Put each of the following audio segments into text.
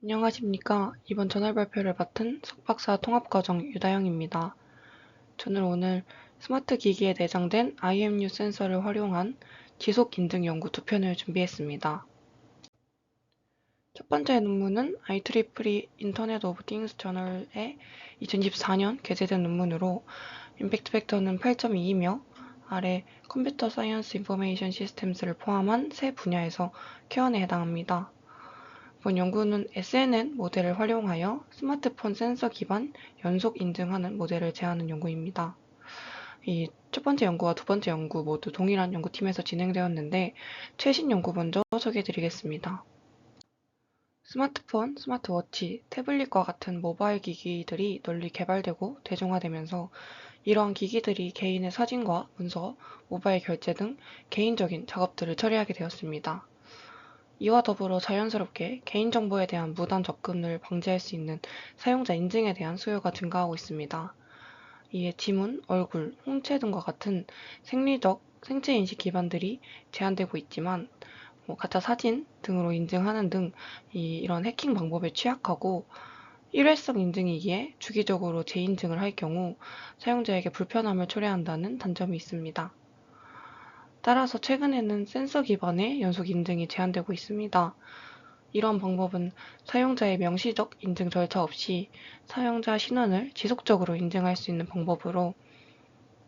안녕하십니까. 이번 전월 발표를 맡은 석박사 통합과정 유다영입니다. 저는 오늘 스마트 기기에 내장된 IMU 센서를 활용한 지속 인증 연구 두 편을 준비했습니다. 첫 번째 논문은 IEEE 인터넷 오브 띵스 저널에 2024년 게재된 논문으로 임팩트 팩터는 8.2이며 아래 컴퓨터 사이언스 인포메이션 시스템스를 포함한 세 분야에서 Q1에 해당합니다. 이번 연구는 SNN 모델을 활용하여 스마트폰 센서 기반 연속 인증하는 모델을 제안한 연구입니다. 이 첫 번째 연구와 두 번째 연구 모두 동일한 연구팀에서 진행되었는데 최신 연구 먼저 소개해드리겠습니다. 스마트폰, 스마트워치, 태블릿과 같은 모바일 기기들이 널리 개발되고 대중화되면서 이러한 기기들이 개인의 사진과 문서, 모바일 결제 등 개인적인 작업들을 처리하게 되었습니다. 이와 더불어 자연스럽게 개인정보에 대한 무단 접근을 방지할 수 있는 사용자 인증에 대한 수요가 증가하고 있습니다. 이에 지문, 얼굴, 홍채 등과 같은 생리적 생체 인식 기반들이 제한되고 있지만 가짜 사진 등으로 인증하는 등 이런 해킹 방법에 취약하고 일회성 인증이기에 주기적으로 재인증을 할 경우 사용자에게 불편함을 초래한다는 단점이 있습니다. 따라서 최근에는 센서 기반의 연속 인증이 제한되고 있습니다. 이런 방법은 사용자의 명시적 인증 절차 없이 사용자 신원을 지속적으로 인증할 수 있는 방법으로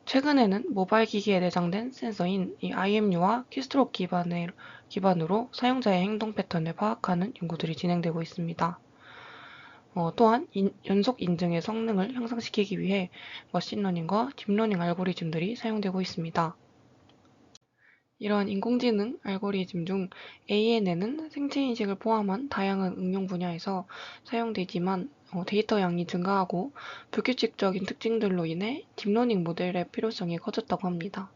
최근에는 모바일 기기에 내장된 센서인 이 IMU와 키스트로크 기반으로 사용자의 행동 패턴을 파악하는 연구들이 진행되고 있습니다. 또한 연속 인증의 성능을 향상시키기 위해 머신러닝과 딥러닝 알고리즘들이 사용되고 있습니다. 이러한 인공지능 알고리즘 중 ANN은 생체인식을 포함한 다양한 응용 분야에서 사용되지만 데이터 양이 증가하고 불규칙적인 특징들로 인해 딥러닝 모델의 필요성이 커졌다고 합니다.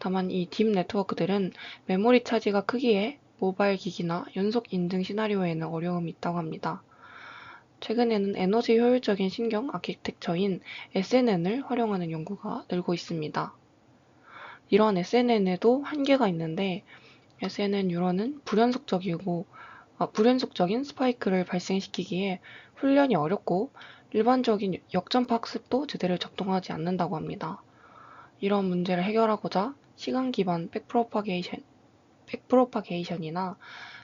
다만 이 딥 네트워크들은 메모리 차지가 크기에 모바일 기기나 연속 인증 시나리오에는 어려움이 있다고 합니다. 최근에는 에너지 효율적인 신경 아키텍처인 SNN을 활용하는 연구가 늘고 있습니다. 이러한 SNN에도 한계가 있는데 SNN 뉴런은 불연속적인 스파이크를 발생시키기에 훈련이 어렵고 일반적인 역전파 학습도 제대로 작동하지 않는다고 합니다. 이런 문제를 해결하고자 시간 기반 백프로파게이션이나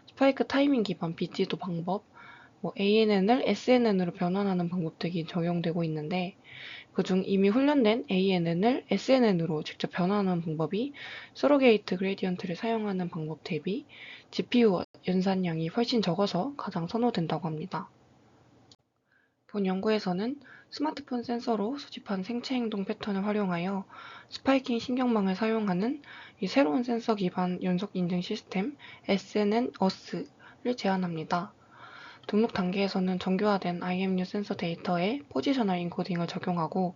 스파이크 타이밍 기반 비지도 방법, ANN을 SNN으로 변환하는 방법 등이 적용되고 있는데 그중 이미 훈련된 ANN을 SNN으로 직접 변환하는 방법이 서로게이트 그레디언트를 사용하는 방법 대비 GPU 연산량이 훨씬 적어서 가장 선호된다고 합니다. 본 연구에서는 스마트폰 센서로 수집한 생체 행동 패턴을 활용하여 스파이킹 신경망을 사용하는 이 새로운 센서 기반 연속 인증 시스템 SNN-OS를 제안합니다. 등록 단계에서는 정교화된 IMU 센서 데이터에 포지셔널 인코딩을 적용하고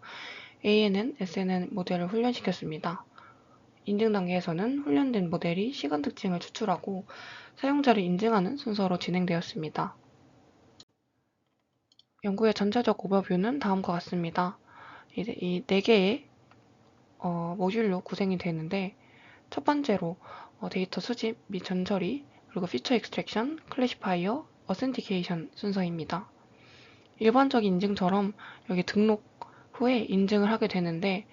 ANN, SNN 모델을 훈련시켰습니다. 인증 단계에서는 훈련된 모델이 시간 특징을 추출하고 사용자를 인증하는 순서로 진행되었습니다. 연구의 전체적 오버뷰는 다음과 같습니다. 이 4개의 모듈로 구성이 되는데 첫 번째로 데이터 수집 및 전처리, 그리고 피처 익스트랙션, 클래시파이어, 어센티케이션 순서입니다. 일반적인 인증처럼 여기 등록 후에 인증을 하게 되는데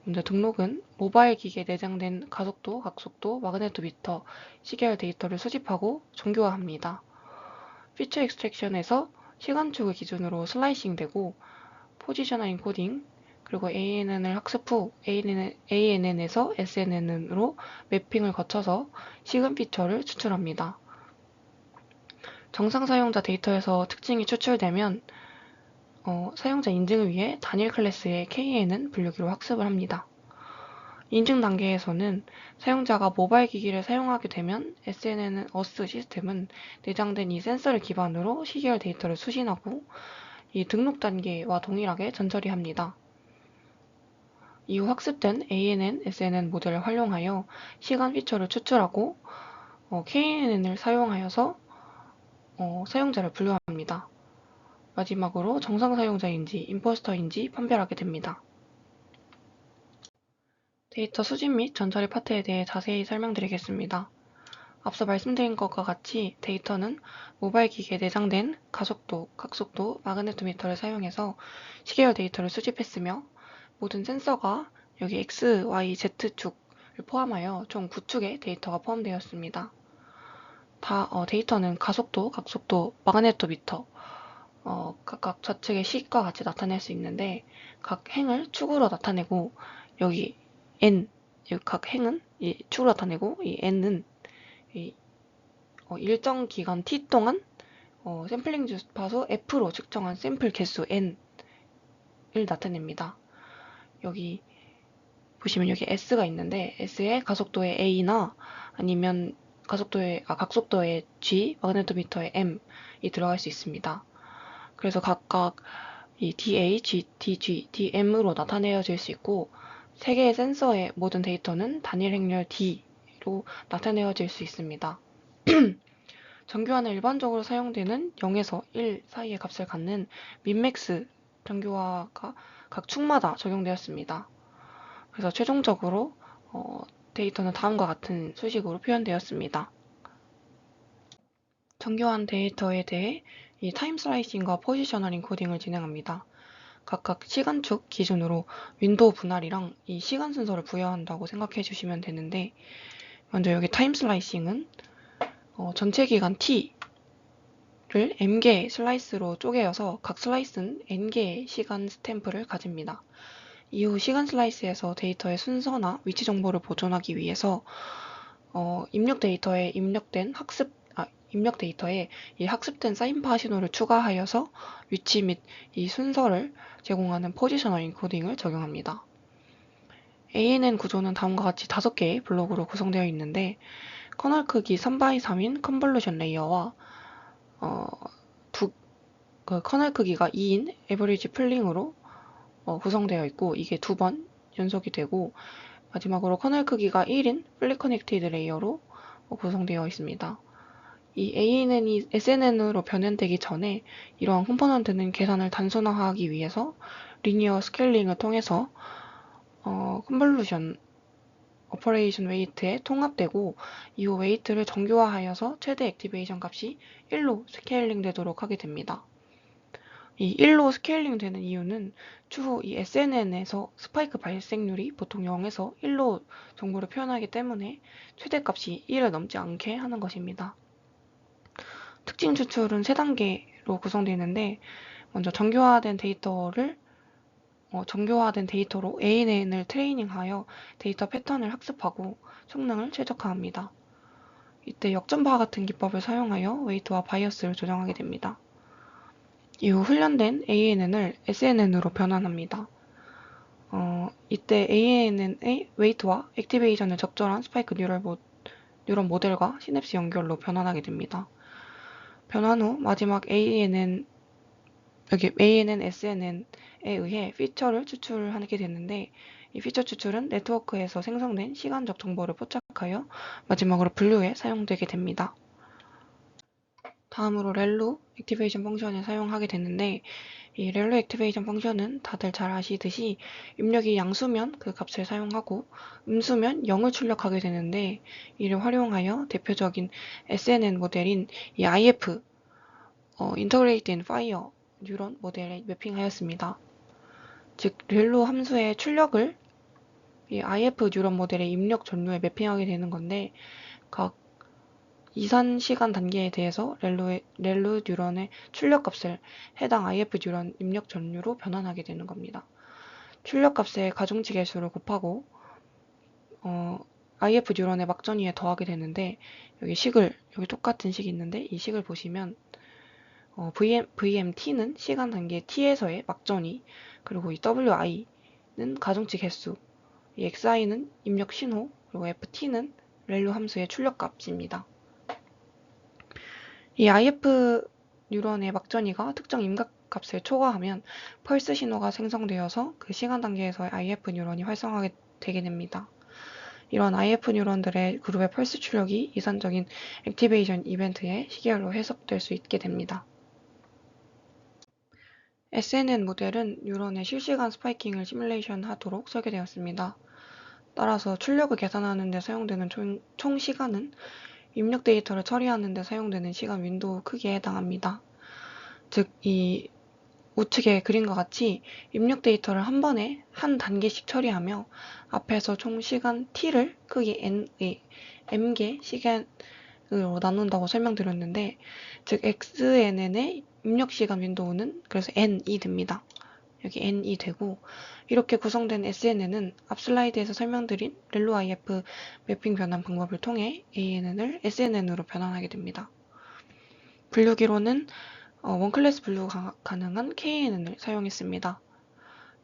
먼저 등록은 모바일 기기에 내장된 가속도, 각속도, 마그네토미터, 시계열 데이터를 수집하고 정교화합니다. 피처 익스트랙션에서 시간축을 기준으로 슬라이싱 되고 포지셔널 인코딩, 그리고 ANN을 학습 후 ANN에서 SNN으로 매핑을 거쳐서 시간 피처를 추출합니다. 정상 사용자 데이터에서 특징이 추출되면 사용자 인증을 위해 단일 클래스의 KNN 분류기로 학습을 합니다. 인증 단계에서는 사용자가 모바일 기기를 사용하게 되면 SNN OS 시스템은 내장된 이 센서를 기반으로 시계열 데이터를 수신하고 이 등록 단계와 동일하게 전처리합니다. 이후 학습된 ANN, SNN 모델을 활용하여 시간 피처를 추출하고 KNN을 사용하여서 사용자를 분류합니다. 마지막으로 정상 사용자인지 임포스터인지 판별하게 됩니다. 데이터 수집 및 전처리 파트에 대해 자세히 설명드리겠습니다. 앞서 말씀드린 것과 같이 데이터는 모바일 기기에 내장된 가속도, 각속도, 마그네토미터를 사용해서 시계열 데이터를 수집했으며 모든 센서가 여기 X, Y, Z축을 포함하여 총 9축의 데이터가 포함되었습니다. 데이터는 가속도, 각속도, 마그네토미터 각각 좌측의 식과 같이 나타낼 수 있는데 각 행을 축으로 나타내고 여기 n, 각 행은 이 축으로 나타내고 이 n은 일정 기간 t 동안 샘플링 주파수 f로 측정한 샘플 개수 n을 나타냅니다. 여기 보시면 여기 s가 있는데 s의 가속도의 a나 아니면 각속도의 g, 마그네토미터의 m이 들어갈 수 있습니다. 그래서 각각 이 DA, DG, DM으로 나타내어질 수 있고 3개의 센서의 모든 데이터는 단일 행렬 D로 나타내어질 수 있습니다. 정교화는 일반적으로 사용되는 0에서 1 사이의 값을 갖는 민맥스 정교화가 각 축마다 적용되었습니다. 그래서 최종적으로 데이터는 다음과 같은 수식으로 표현되었습니다. 정교한 데이터에 대해 이 타임 슬라이싱과 포지셔널 인코딩을 진행합니다. 각각 시간축 기준으로 윈도우 분할이랑 이 시간 순서를 부여한다고 생각해 주시면 되는데 먼저 여기 타임 슬라이싱은 전체 기간 t를 m개의 슬라이스로 쪼개어서 각 슬라이스는 n개의 시간 스탬프를 가집니다. 이후 시간 슬라이스에서 데이터의 순서나 위치 정보를 보존하기 위해서 입력 데이터에 이 학습된 사인파 신호를 추가하여서 위치 및 이 순서를 제공하는 포지셔널 인코딩을 적용합니다. ANN 구조는 다음과 같이 5개의 블록으로 구성되어 있는데 커널 크기 3x3인 컨볼루션 레이어와 커널 크기가 2인 에버리지 플링으로 구성되어 있고 이게 2번 연속이 되고 마지막으로 커널 크기가 1인 플리 커넥티드 레이어로 구성되어 있습니다. 이 ANN이 SNN으로 변환되기 전에 이러한 컴포넌트는 계산을 단순화하기 위해서 리니어 스케일링을 통해서 컨볼루션 오퍼레이션 웨이트에 통합되고 이후 웨이트를 정교화하여서 최대 액티베이션 값이 1로 스케일링 되도록 하게 됩니다. 이 1로 스케일링 되는 이유는 추후 이 SNN에서 스파이크 발생률이 보통 0에서 1로 정보를 표현하기 때문에 최대값이 1을 넘지 않게 하는 것입니다. 특징 추출은 3단계로 구성되어 있는데 먼저 정교화된 데이터로 ANN을 트레이닝하여 데이터 패턴을 학습하고 성능을 최적화합니다. 이때 역전파 같은 기법을 사용하여 웨이트와 바이어스를 조정하게 됩니다. 이후 훈련된 ANN을 SNN으로 변환합니다. 이때 ANN의 웨이트와 액티베이션을 적절한 스파이크 뉴런 모델과 시냅스 연결로 변환하게 됩니다. 변환 후 마지막 ANN, SNN에 의해 피처를 추출하게 되는데 이 피처 추출은 네트워크에서 생성된 시간적 정보를 포착하여 마지막으로 분류에 사용되게 됩니다. 다음으로 렐루 액티베이션 펑션을 사용하게 되는데 이 렐루 액티베이션 펑션은 다들 잘 아시듯이 입력이 양수면 그 값을 사용하고 음수면 0을 출력하게 되는데 이를 활용하여 대표적인 SNN 모델인 이 IF Integrated Fire 뉴런 모델에 매핑하였습니다. 즉 렐루 함수의 출력을 이 IF 뉴런 모델의 입력 전류에 매핑하게 되는 건데 각 이산 시간 단계에 대해서 렐루 뉴런의 출력값을 해당 IF 뉴런 입력 전류로 변환하게 되는 겁니다. 출력값의 가중치 개수를 곱하고 IF 뉴런의 막전위에 더하게 되는데 여기 똑같은 식이 있는데 이 식을 보시면 VMT는 시간 단계 T에서의 막전위, 그리고 이 WI는 가중치 개수, 이 XI는 입력 신호, 그리고 FT는 렐루 함수의 출력값입니다. 이 IF 뉴런의 막전위가 특정 임각값을 초과하면 펄스 신호가 생성되어서 그 시간 단계에서의 IF 뉴런이 활성화되게 됩니다. 이런 IF 뉴런들의 그룹의 펄스 출력이 이산적인 액티베이션 이벤트의 시계열로 해석될 수 있게 됩니다. SNN 모델은 뉴런의 실시간 스파이킹을 시뮬레이션 하도록 설계되었습니다. 따라서 출력을 계산하는 데 사용되는 총 시간은 입력 데이터를 처리하는 데 사용되는 시간 윈도우 크기에 해당합니다. 즉, 이 우측에 그림과 같이 입력 데이터를 한 번에 한 단계씩 처리하며 앞에서 총 시간 t를 크기 n의 m개 시간으로 나눈다고 설명드렸는데, 즉 xnn의 입력 시간 윈도우는 그래서 n이 됩니다. 여기 n이 되고, 이렇게 구성된 SNN은 앞 슬라이드에서 설명드린 렐로 IF 매핑 변환 방법을 통해 ANN을 SNN으로 변환하게 됩니다. 분류기로는 원클래스 분류 가능한 KNN을 사용했습니다.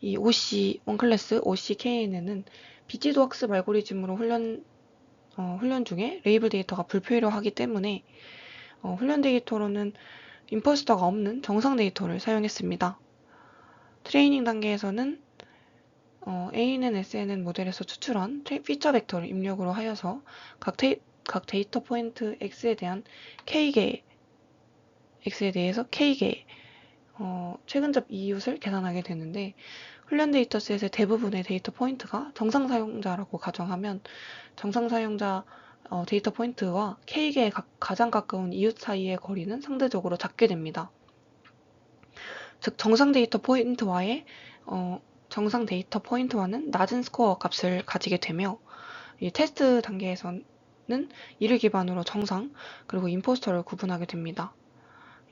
이 OC, 원클래스 OC KNN은 비지도 학습 알고리즘으로 훈련 중에 레이블 데이터가 불필요하기 때문에 훈련 데이터로는 임포스터가 없는 정상 데이터를 사용했습니다. 트레이닝 단계에서는 ANN, SNN 모델에서 추출한 피처 벡터를 입력으로 하여서 각 데이터 포인트 X에 대해서 K개의 최근접 이웃을 계산하게 되는데, 훈련 데이터셋의 대부분의 데이터 포인트가 정상 사용자라고 가정하면 정상 사용자 데이터 포인트와 K개의 가장 가까운 이웃 사이의 거리는 상대적으로 작게 됩니다. 즉 정상 데이터 포인트와는 낮은 스코어 값을 가지게 되며, 이 테스트 단계에서는 이를 기반으로 정상 그리고 임포스터를 구분하게 됩니다.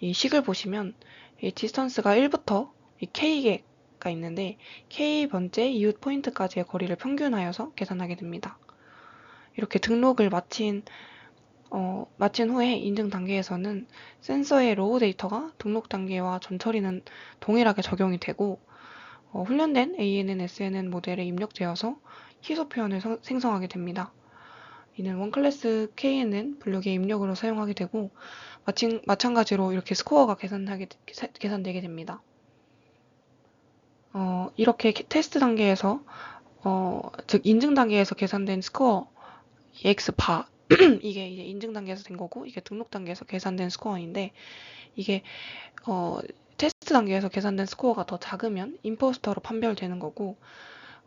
이 식을 보시면 이 디스턴스가 1부터 이 K개가 있는데 K번째 이웃 포인트까지의 거리를 평균하여서 계산하게 됩니다. 이렇게 등록을 마친 후에 인증 단계에서는 센서의 로우 데이터가 등록 단계와 전처리는 동일하게 적용이 되고, 훈련된 ANN, SNN 모델에 입력되어서 희소 표현을 생성하게 됩니다. 이는 원클래스 KNN 분류기의 입력으로 사용하게 되고, 마찬가지로 이렇게 스코어가 계산되게 됩니다. 이렇게 테스트 단계에서 즉 인증 단계에서 계산된 스코어 X바 이게 이제 인증 단계에서 된 거고, 이게 등록 단계에서 계산된 스코어인데, 이게 테스트 단계에서 계산된 스코어가 더 작으면 임포스터로 판별되는 거고,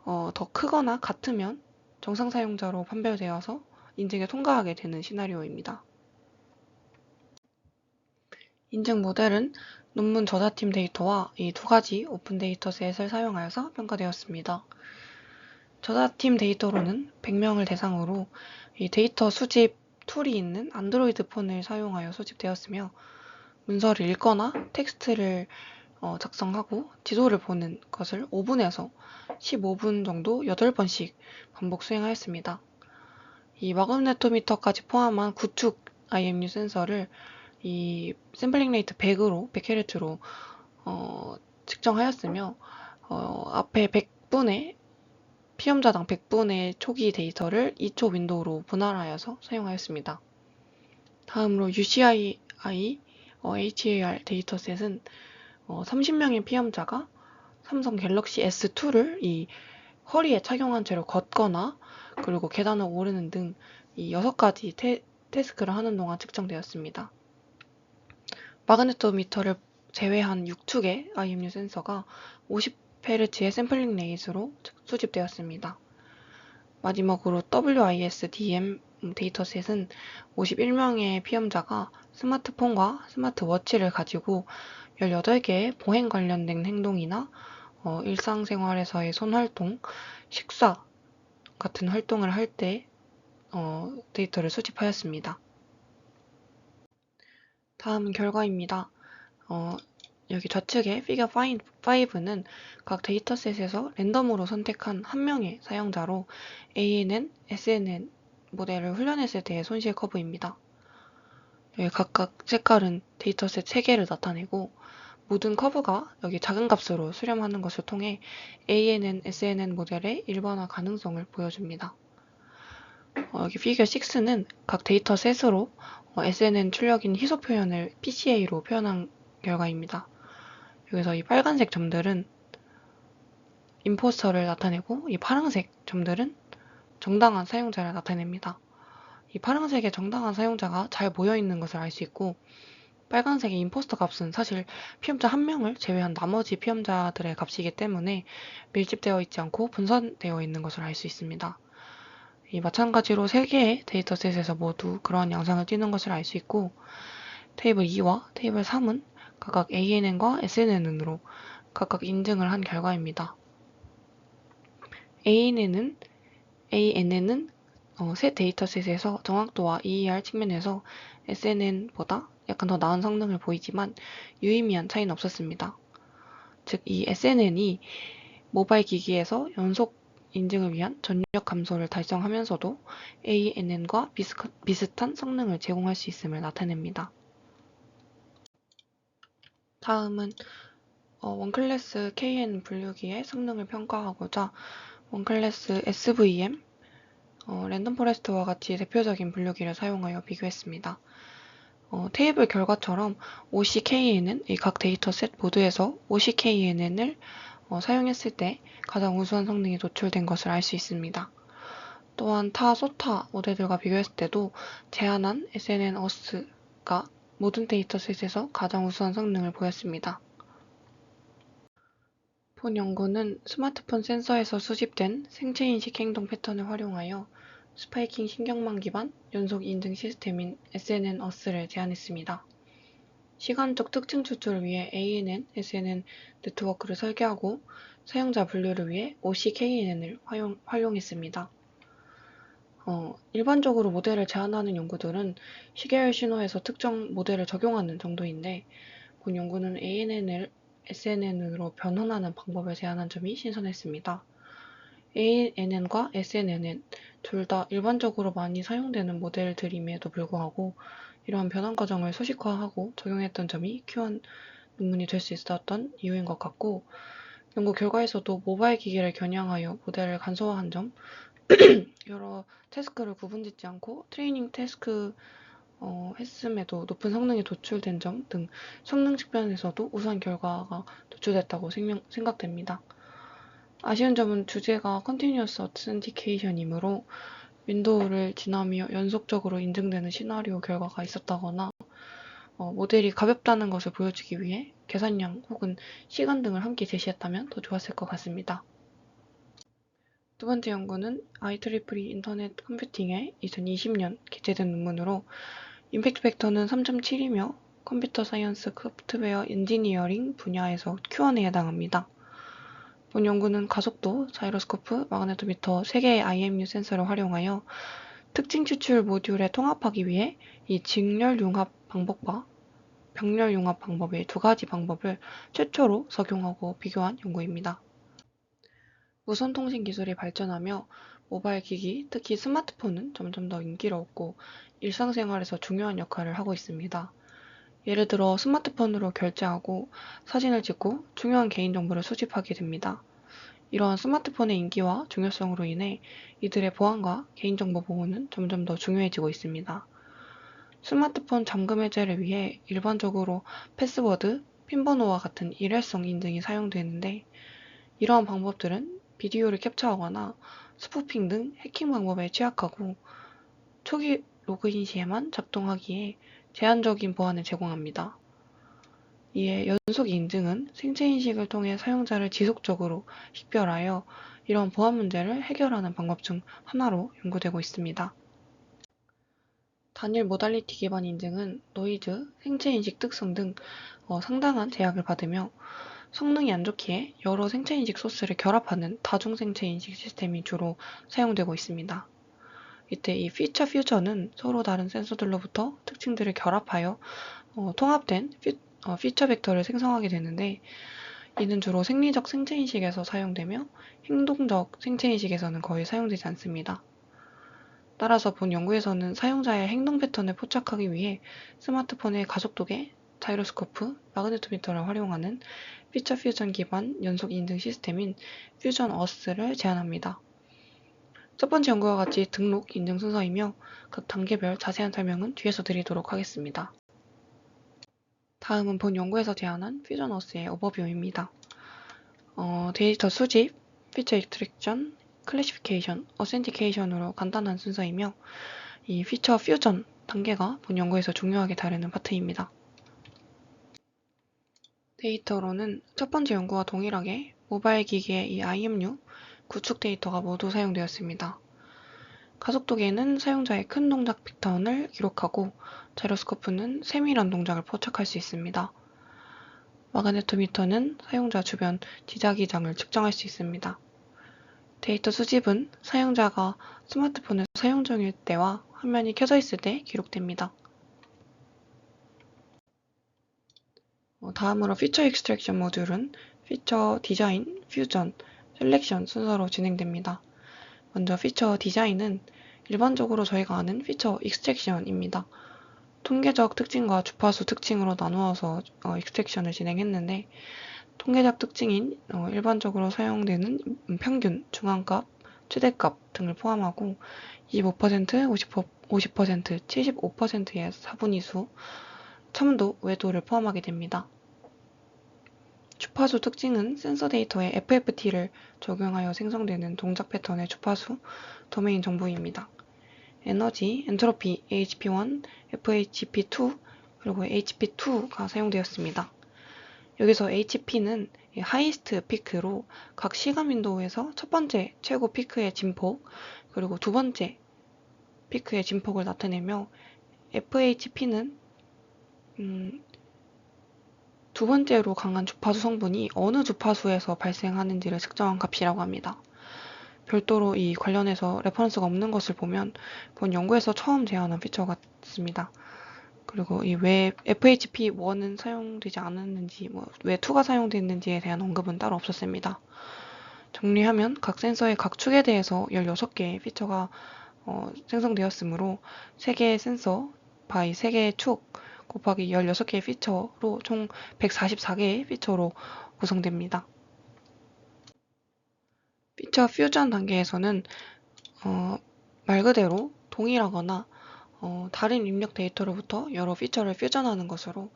더 크거나 같으면 정상 사용자로 판별되어서 인증에 통과하게 되는 시나리오입니다. 인증 모델은 논문 저자팀 데이터와 이 두 가지 오픈 데이터셋을 사용하여서 평가되었습니다. 저자팀 데이터로는 100명을 대상으로 이 데이터 수집 툴이 있는 안드로이드 폰을 사용하여 수집되었으며, 문서를 읽거나 텍스트를 작성하고 지도를 보는 것을 5분에서 15분 정도 8번씩 반복 수행하였습니다. 이 마그네토미터까지 포함한 구축 IMU 센서를 이 샘플링 레이트 100Hz로 측정하였으며, 앞에 100분의 피험자당 100분의 초기 데이터를 2초 윈도우로 분할하여서 사용하였습니다. 다음으로 UCI HAR 데이터셋은 30명의 피험자가 삼성 갤럭시 S2를 이 허리에 착용한 채로 걷거나 그리고 계단을 오르는 등 이 6가지 태스크를 하는 동안 측정되었습니다. 마그네토미터를 제외한 6축의 IMU 센서가 50Hz의 샘플링 레이트로 수집되었습니다. 마지막으로 WIS-DM 데이터셋은 51명의 피험자가 스마트폰과 스마트워치를 가지고 18개의 보행 관련된 행동이나 일상생활에서의 손활동, 식사 같은 활동을 할 때 데이터를 수집하였습니다. 다음은 결과입니다. 여기 좌측의 피겨 5는 각 데이터셋에서 랜덤으로 선택한 한 명의 사용자로 ANN, SNN 모델을 훈련했을 때의 손실 커브입니다. 여기 각각 색깔은 데이터셋 3개를 나타내고, 모든 커브가 여기 작은 값으로 수렴하는 것을 통해 ANN, SNN 모델의 일반화 가능성을 보여줍니다. 여기 피겨 6는 각 데이터셋으로 SNN 출력인 희소 표현을 PCA로 표현한 결과입니다. 여기서 이 빨간색 점들은 임포스터를 나타내고, 이 파란색 점들은 정당한 사용자를 나타냅니다. 이 파란색의 정당한 사용자가 잘 모여있는 것을 알 수 있고, 빨간색의 임포스터 값은 사실 피험자 한 명을 제외한 나머지 피험자들의 값이기 때문에 밀집되어 있지 않고 분산되어 있는 것을 알 수 있습니다. 이 마찬가지로 3개의 데이터셋에서 모두 그러한 양상을 띠는 것을 알 수 있고, 테이블 2와 테이블 3은 각각 ANN과 SNN으로 각각 인증을 한 결과입니다. ANN은 새 데이터셋에서 정확도와 EER 측면에서 SNN보다 약간 더 나은 성능을 보이지만 유의미한 차이는 없었습니다. 즉, 이 SNN이 모바일 기기에서 연속 인증을 위한 전력 감소를 달성하면서도 ANN과 비슷한 성능을 제공할 수 있음을 나타냅니다. 다음은 원클래스 KN 분류기의 성능을 평가하고자 원클래스 SVM, 랜덤 포레스트와 같이 대표적인 분류기를 사용하여 비교했습니다. 테이블 결과처럼 OCKN은 각 데이터셋 모두에서 OCKNN을 사용했을 때 가장 우수한 성능이 노출된 것을 알 수 있습니다. 또한 타 소타 모델들과 비교했을 때도 제한한 SNN-OS가 모든 데이터셋에서 가장 우수한 성능을 보였습니다. 본 연구는 스마트폰 센서에서 수집된 생체인식 행동 패턴을 활용하여 스파이킹 신경망 기반 연속 인증 시스템인 SNN-OS를 제안했습니다. 시간적 특징 추출을 위해 ANN, SNN 네트워크를 설계하고 사용자 분류를 위해 OCKNN을 활용했습니다. 일반적으로 모델을 제안하는 연구들은 시계열 신호에서 특정 모델을 적용하는 정도인데, 본 연구는 ANN을 SNN으로 변환하는 방법을 제안한 점이 신선했습니다. ANN과 SNN은 둘 다 일반적으로 많이 사용되는 모델들임에도 불구하고 이러한 변환 과정을 소식화하고 적용했던 점이 큐한 논문이 될 수 있었던 이유인 것 같고, 연구 결과에서도 모바일 기기를 겨냥하여 모델을 간소화한 점, 여러 태스크를 구분짓지 않고 트레이닝 태스크 했음에도 높은 성능이 도출된 점 등 성능 측면에서도 우수한 결과가 도출됐다고 생각됩니다. 아쉬운 점은 주제가 컨티뉴어스 어센티케이션이므로 윈도우를 지나며 연속적으로 인증되는 시나리오 결과가 있었다거나 모델이 가볍다는 것을 보여주기 위해 계산량 혹은 시간 등을 함께 제시했다면 더 좋았을 것 같습니다. 두 번째 연구는 IEEE 인터넷 컴퓨팅에 2020년 게재된 논문으로 임팩트 벡터는 3.7이며 컴퓨터 사이언스 소프트웨어 엔지니어링 분야에서 Q1에 해당합니다. 본 연구는 가속도, 자이로스코프, 마그네토미터 3개의 IMU 센서를 활용하여 특징 추출 모듈에 통합하기 위해 이 직렬 융합 방법과 병렬 융합 방법의 두 가지 방법을 최초로 적용하고 비교한 연구입니다. 무선 통신 기술이 발전하며 모바일 기기, 특히 스마트폰은 점점 더 인기를 얻고 일상생활에서 중요한 역할을 하고 있습니다. 예를 들어 스마트폰으로 결제하고 사진을 찍고 중요한 개인정보를 수집하게 됩니다. 이러한 스마트폰의 인기와 중요성으로 인해 이들의 보안과 개인정보 보호는 점점 더 중요해지고 있습니다. 스마트폰 잠금 해제를 위해 일반적으로 패스워드, 핀번호와 같은 일회성 인증이 사용되는데, 이러한 방법들은 비디오를 캡처하거나 스푸핑 등 해킹 방법에 취약하고 초기 로그인 시에만 작동하기에 제한적인 보안을 제공합니다. 이에 연속 인증은 생체 인식을 통해 사용자를 지속적으로 식별하여 이런 보안 문제를 해결하는 방법 중 하나로 연구되고 있습니다. 단일 모달리티 기반 인증은 노이즈, 생체 인식 특성 등 상당한 제약을 받으며 성능이 안 좋기에 여러 생체 인식 소스를 결합하는 다중 생체 인식 시스템이 주로 사용되고 있습니다. 이때 이 피처 퓨전은 서로 다른 센서들로부터 특징들을 결합하여 통합된 피처 벡터를 생성하게 되는데, 이는 주로 생리적 생체인식에서 사용되며 행동적 생체인식에서는 거의 사용되지 않습니다. 따라서 본 연구에서는 사용자의 행동 패턴을 포착하기 위해 스마트폰의 가속도계, 자이로스코프, 마그네토미터를 활용하는 피처 퓨전 기반 연속 인증 시스템인 퓨전 어스를 제안합니다. 첫 번째 연구와 같이 등록 인증 순서이며 각 단계별 자세한 설명은 뒤에서 드리도록 하겠습니다. 다음은 본 연구에서 제안한 퓨전 어스의 오버뷰입니다. 데이터 수집, 피처 익스트랙션, 클래시피케이션, 어센티케이션으로 간단한 순서이며 이 피처 퓨전 단계가 본 연구에서 중요하게 다루는 파트입니다. 데이터로는 첫 번째 연구와 동일하게 모바일 기기의 이 IMU, 구축 데이터가 모두 사용되었습니다. 가속도계는 사용자의 큰 동작 패턴을 기록하고 자이로스코프는 세밀한 동작을 포착할 수 있습니다. 마그네토미터는 사용자 주변 지자기장을 측정할 수 있습니다. 데이터 수집은 사용자가 스마트폰을 사용 중일 때와 화면이 켜져 있을 때 기록됩니다. 다음으로 피처 익스트랙션 모듈은 피처 디자인, 퓨전, 셀렉션 순서로 진행됩니다. 먼저 피처 디자인은 일반적으로 저희가 아는 피처 익스트랙션입니다. 통계적 특징과 주파수 특징으로 나누어서 익스트랙션을 진행했는데, 통계적 특징인 일반적으로 사용되는 평균, 중앙값, 최대값 등을 포함하고 25%, 50%, 75%의 사분위수, 첨도, 외도를 포함하게 됩니다. 주파수 특징은 센서 데이터에 FFT를 적용하여 생성되는 동작 패턴의 주파수, 도메인 정보입니다. 에너지, 엔트로피, HP1, FHP2, 그리고 HP2가 사용되었습니다. 여기서 HP는 하이스트 피크로 각 시간 윈도우에서 첫 번째 최고 피크의 진폭, 그리고 두 번째 피크의 진폭을 나타내며, FHP는 두 번째로 강한 주파수 성분이 어느 주파수에서 발생하는지를 측정한 값이라고 합니다. 별도로 이 관련해서 레퍼런스가 없는 것을 보면 본 연구에서 처음 제안한 피처 같습니다. 그리고 이 왜 FHP1은 사용되지 않았는지, 왜 2가 사용됐는지에 대한 언급은 따로 없었습니다. 정리하면 각 센서의 각 축에 대해서 16개의 피처가 생성되었으므로 3개의 센서 바이 3개의 축 곱하기 16개의 피처로 총 144개의 피처로 구성됩니다. 피처 퓨전 단계에서는 말 그대로 동일하거나 다른 입력 데이터로부터 여러 피처를 퓨전하는 것으로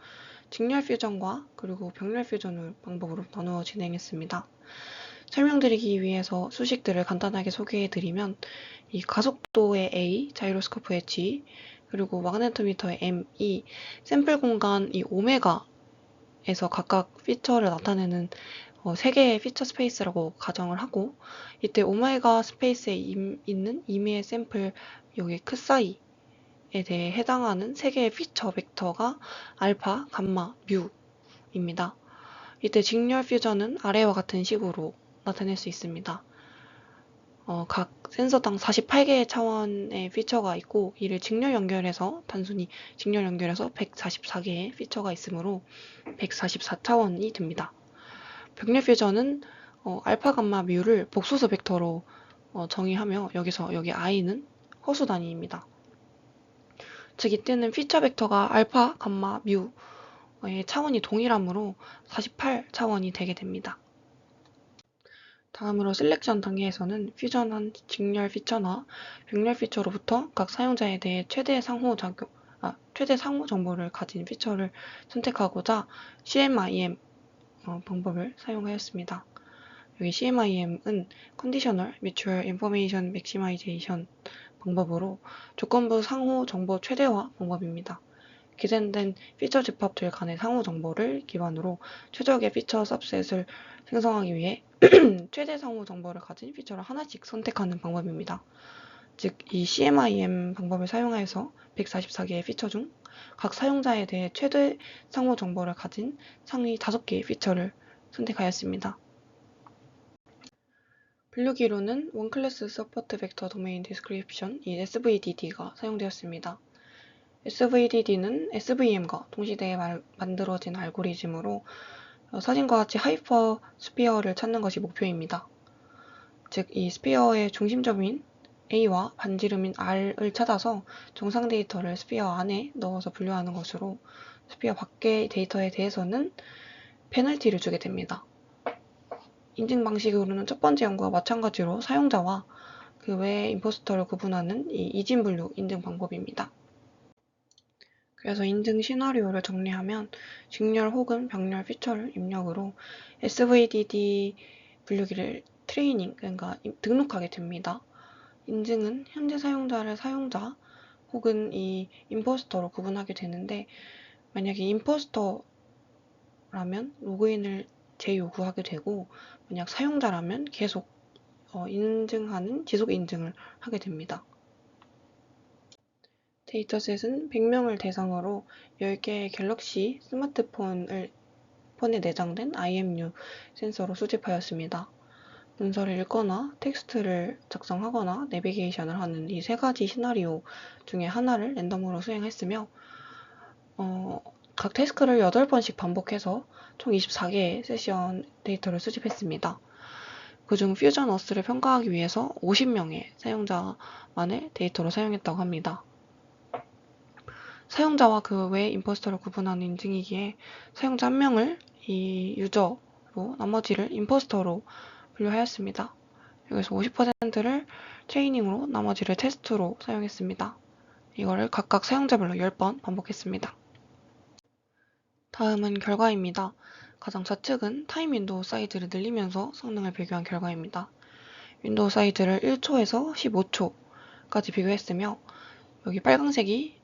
직렬 퓨전과 그리고 병렬 퓨전을 방법으로 나누어 진행했습니다. 설명드리기 위해서 수식들을 간단하게 소개해드리면, 이 가속도의 A, 자이로스코프의 G, 그리고 마그네토미터의 M, E, 샘플 공간 이 오메가에서 각각 피처를 나타내는 3개의 피처 스페이스라고 가정을 하고, 이때 오메가 스페이스에 있는 임의의 샘플 여기 크 사이에 대해 해당하는 3개의 피처 벡터가 알파, 감마, 뮤입니다. 이때 직렬 퓨전은 아래와 같은 식으로 나타낼 수 있습니다. 각 센서당 48개의 차원의 피처가 있고, 이를 직렬 연결해서 단순히 직렬 연결해서 144개의 피처가 있으므로 144차원이 됩니다. 병렬 퓨전은 알파, 감마, 뮤를 복소수 벡터로 정의하며, 여기서 여기 i는 허수 단위입니다. 즉 이때는 피처 벡터가 알파, 감마, 뮤의 차원이 동일하므로 48차원이 되게 됩니다. 다음으로 셀렉션 단계에서는 퓨전한 직렬 피처나 병렬 피처로부터 각 사용자에 대해 최대 상호 정보를 가진 피처를 선택하고자 CMIM 방법을 사용하였습니다. 여기 CMIM은 Conditional Mutual Information Maximization 방법으로 조건부 상호 정보 최대화 방법입니다. 개선된 피처 집합들 간의 상호 정보를 기반으로 최적의 피처 सब셋을 생성하기 위해 최대 상호 정보를 가진 피처를 하나씩 선택하는 방법입니다. 즉, 이 CMIM 방법을 사용하여서 144개의 피처 중 각 사용자에 대해 최대 상호 정보를 가진 상위 5개의 피처를 선택하였습니다. 분류기로는 원클래스 서포트 벡터 도메인 디스크립션, 이 SVDD가 사용되었습니다. SVDD는 SVM과 동시대에 만들어진 알고리즘으로 사진과 같이 하이퍼 스피어를 찾는 것이 목표입니다. 즉, 이 스피어의 중심점인 A와 반지름인 R을 찾아서 정상 데이터를 스피어 안에 넣어서 분류하는 것으로 스피어 밖의 데이터에 대해서는 페널티를 주게 됩니다. 인증 방식으로는 첫 번째 연구와 마찬가지로 사용자와 그 외의 임포스터를 구분하는 이 이진 분류 인증 방법입니다. 그래서 인증 시나리오를 정리하면 직렬 혹은 병렬 피처를 입력으로 SVDD 분류기를 그러니까 등록하게 됩니다. 인증은 현재 사용자를 사용자 혹은 이 임포스터로 구분하게 되는데, 만약에 임포스터라면 로그인을 재요구하게 되고, 만약 사용자라면 계속 인증하는 지속 인증을 하게 됩니다. 데이터셋은 100명을 대상으로 10개의 갤럭시 스마트폰에 내장된 IMU 센서로 수집하였습니다. 문서를 읽거나 텍스트를 작성하거나 내비게이션을 하는 이 세 가지 시나리오 중에 하나를 랜덤으로 수행했으며 각 태스크를 8번씩 반복해서 총 24개의 세션 데이터를 수집했습니다. 그중 퓨전 어스를 평가하기 위해서 50명의 사용자만의 데이터로 사용했다고 합니다. 사용자와 그 외 임포스터를 구분하는 인증이기에 사용자 한 명을 이 유저로 나머지를 임포스터로 분류하였습니다. 여기서 50%를 트레이닝으로 나머지를 테스트로 사용했습니다. 이거를 각각 사용자별로 10번 반복했습니다. 다음은 결과입니다. 가장 좌측은 타임 윈도우 사이즈를 늘리면서 성능을 비교한 결과입니다. 윈도우 사이즈를 1초에서 15초까지 비교했으며 여기 파란색이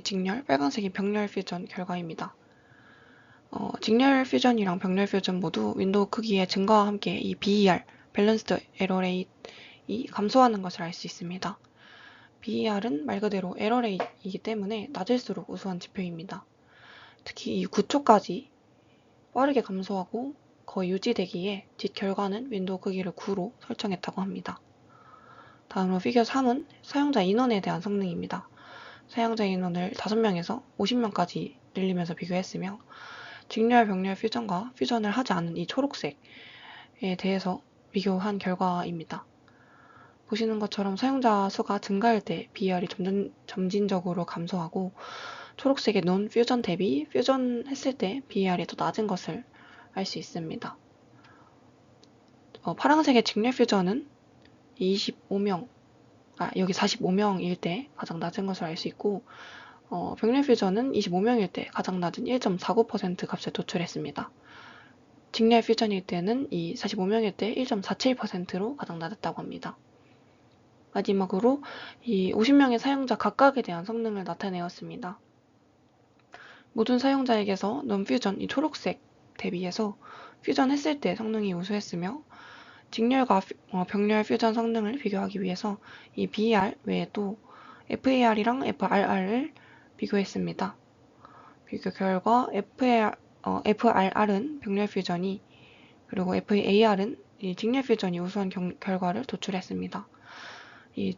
직렬, 빨간색이 병렬 퓨전 결과입니다. 직렬 퓨전이랑 병렬 퓨전 모두 윈도우 크기의 증가와 함께 이 BER, 밸런스드 에러 레이트이 감소하는 것을 알 수 있습니다. BER은 말 그대로 에러 레이트이기 때문에 낮을수록 우수한 지표입니다. 특히 이 9초까지 빠르게 감소하고 거의 유지되기에 뒷 결과는 윈도우 크기를 9로 설정했다고 합니다. 다음으로 피겨 3은 사용자 인원에 대한 성능입니다. 사용자 인원을 5명에서 50명까지 늘리면서 비교했으며 직렬, 병렬 퓨전과 퓨전을 하지 않은 이 초록색에 대해서 비교한 결과입니다. 보시는 것처럼 사용자 수가 증가할 때 BER이 점진적으로 감소하고 초록색의 논 퓨전 대비 퓨전 했을 때 BER이 더 낮은 것을 알 수 있습니다. 파란색의 직렬 퓨전은 25명, 여기 45명일 때 가장 낮은 것을 알 수 있고 병렬 퓨전은 25명일 때 가장 낮은 1.49% 값을 도출했습니다. 직렬 퓨전일 때는 이 45명일 때 1.47%로 가장 낮았다고 합니다. 마지막으로 이 50명의 사용자 각각에 대한 성능을 나타내었습니다. 모든 사용자에게서 논퓨전, 이 초록색 대비해서 퓨전 했을 때 성능이 우수했으며 직렬과 병렬 퓨전 성능을 비교하기 위해서 이 BER 외에도 FAR이랑 FRR을 비교했습니다. 비교 결과 FRR은 병렬 퓨전이 그리고 FAR은 이 직렬 퓨전이 우수한 결과를 도출했습니다.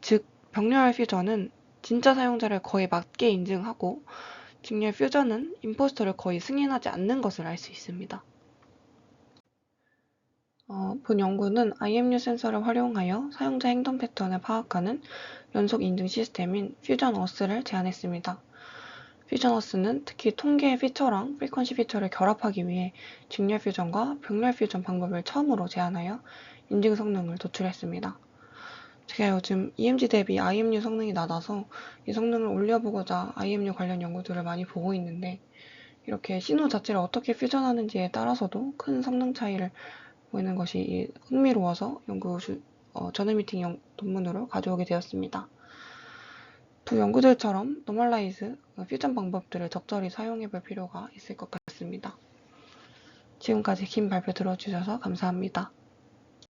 즉 병렬 퓨전은 진짜 사용자를 거의 맞게 인증하고 직렬 퓨전은 임포스터를 거의 승인하지 않는 것을 알 수 있습니다. 본 연구는 IMU 센서를 활용하여 사용자 행동 패턴을 파악하는 연속 인증 시스템인 퓨전 어스를 제안했습니다. 퓨전 어스는 특히 통계 피처랑 프리퀀시 피처를 결합하기 위해 직렬 퓨전과 병렬 퓨전 방법을 처음으로 제안하여 인증 성능을 도출했습니다. 제가 요즘 EMG 대비 IMU 성능이 낮아서 이 성능을 올려보고자 IMU 관련 연구들을 많이 보고 있는데 이렇게 신호 자체를 어떻게 퓨전하는지에 따라서도 큰 성능 차이를 보이는 것이 흥미로워서 저널 미팅 논문으로 가져오게 되었습니다. 두 연구들처럼 노멀라이즈, 퓨전 방법들을 적절히 사용해 볼 필요가 있을 것 같습니다. 지금까지 긴 발표 들어주셔서 감사합니다.